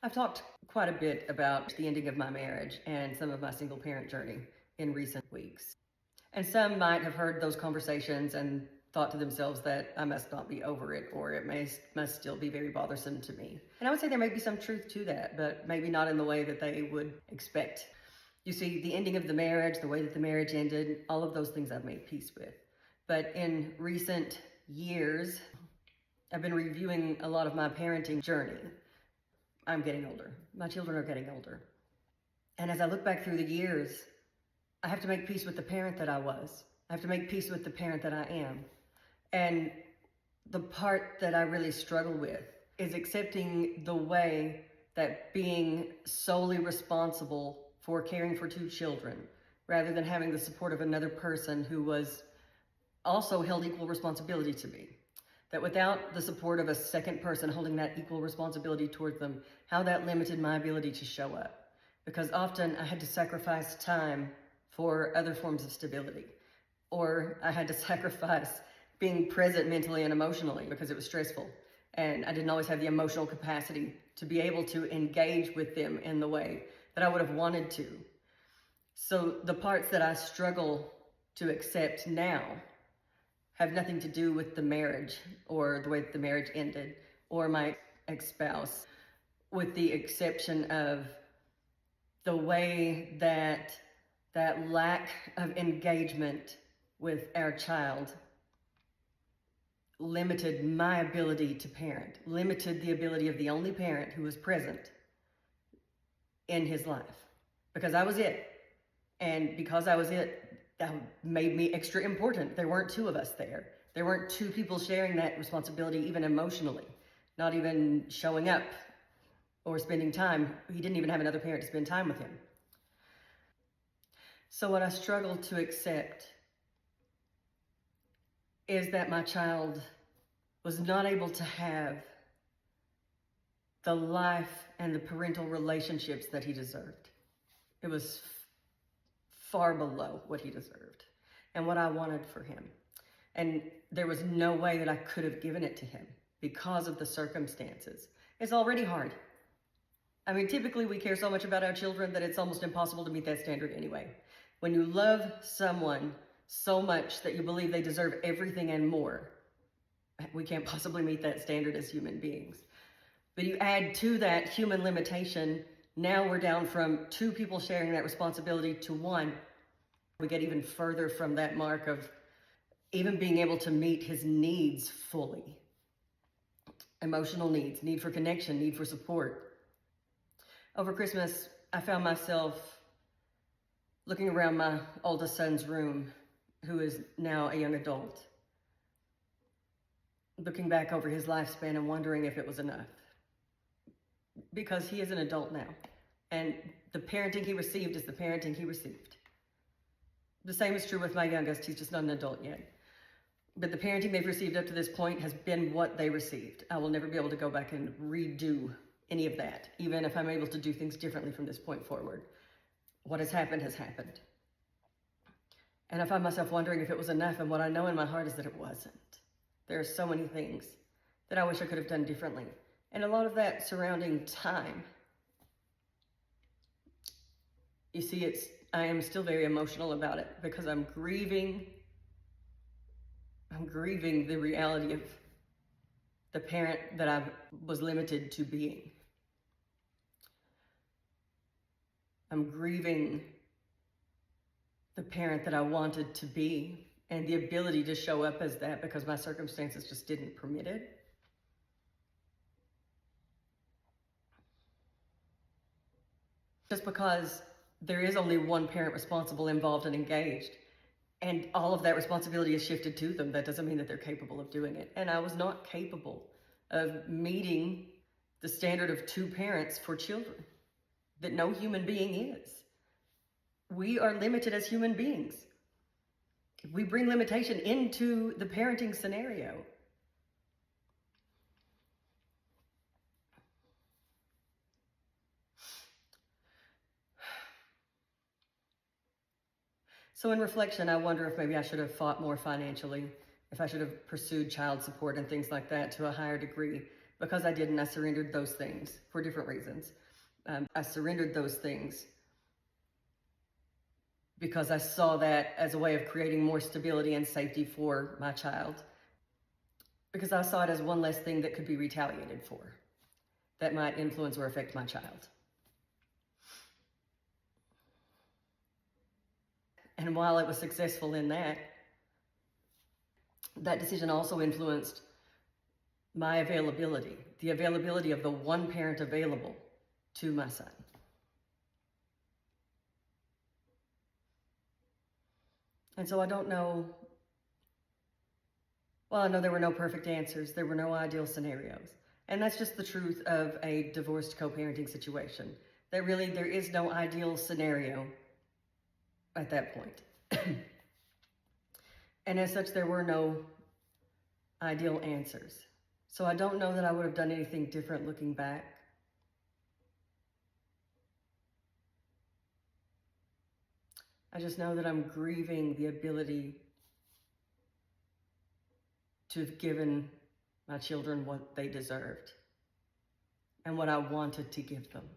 I've talked quite a bit about the ending of my marriage and some of my single parent journey in recent weeks. And some might have heard those conversations and thought to themselves that I must not be over it, or it must still be very bothersome to me. And I would say there may be some truth to that, but maybe not in the way that they would expect. You see, the ending of the marriage, the way that the marriage ended, all of those things I've made peace with. But in recent years, I've been reviewing a lot of my parenting journey. I'm getting older. My children are getting older. And as I look back through the years, I have to make peace with the parent that I was. I have to make peace with the parent that I am. And the part that I really struggle with is accepting the way that being solely responsible for caring for two children, rather than having the support of another person who was also held equal responsibility to me, that without the support of a second person holding that equal responsibility towards them, how that limited my ability to show up. Because often I had to sacrifice time for other forms of stability, or I had to sacrifice being present mentally and emotionally because it was stressful. And I didn't always have the emotional capacity to be able to engage with them in the way that I would have wanted to. So the parts that I struggle to accept now have nothing to do with the marriage or the way that the marriage ended or my ex-spouse, with the exception of the way that that lack of engagement with our child limited my ability to parent, limited the ability of the only parent who was present in his life. Because I was it. And because I was it, that made me extra important. There weren't two of us there. There weren't two people sharing that responsibility, even emotionally, not even showing up or spending time. He didn't even have another parent to spend time with him. So what I struggled to accept is that my child was not able to have the life and the parental relationships that he deserved. It was far below what he deserved and what I wanted for him. And there was no way that I could have given it to him because of the circumstances. It's already hard. I mean, typically we care so much about our children that it's almost impossible to meet that standard anyway. When you love someone so much that you believe they deserve everything and more, we can't possibly meet that standard as human beings. But you add to that human limitation, now we're down from two people sharing that responsibility to one. We get even further from that mark of even being able to meet his needs fully. Emotional needs, need for connection, need for support. Over Christmas, I found myself looking around my oldest son's room, who is now a young adult, looking back over his lifespan and wondering if it was enough. Because he is an adult now, and the parenting he received is the parenting he received. The same is true with my youngest. He's just not an adult yet. But the parenting they've received up to this point has been what they received. I will never be able to go back and redo any of that, even if I'm able to do things differently from this point forward. What has happened has happened. And I find myself wondering if it was enough, and what I know in my heart is that it wasn't. There are so many things that I wish I could have done differently. And a lot of that surrounding time. You see, I am still very emotional about it because I'm grieving the reality of the parent that I was limited to being. I'm grieving the parent that I wanted to be and the ability to show up as that because my circumstances just didn't permit it. Just because there is only one parent responsible, involved, and engaged, and all of that responsibility is shifted to them, that doesn't mean that they're capable of doing it. And I was not capable of meeting the standard of two parents for children that no human being is. We are limited as human beings. If we bring limitation into the parenting scenario, so in reflection, I wonder if maybe I should have fought more financially, if I should have pursued child support and things like that to a higher degree, because I didn't, I surrendered those things for different reasons. I surrendered those things because I saw that as a way of creating more stability and safety for my child. Because I saw it as one less thing that could be retaliated for, that might influence or affect my child. And while I was successful in that, that decision also influenced my availability, the availability of the one parent available to my son. And so I don't know, well, I know there were no perfect answers. There were no ideal scenarios. And that's just the truth of a divorced co-parenting situation. That really, there is no ideal scenario at that point. And as such, there were no ideal answers. So I don't know that I would have done anything different looking back. I just know that I'm grieving the ability to have given my children what they deserved and what I wanted to give them.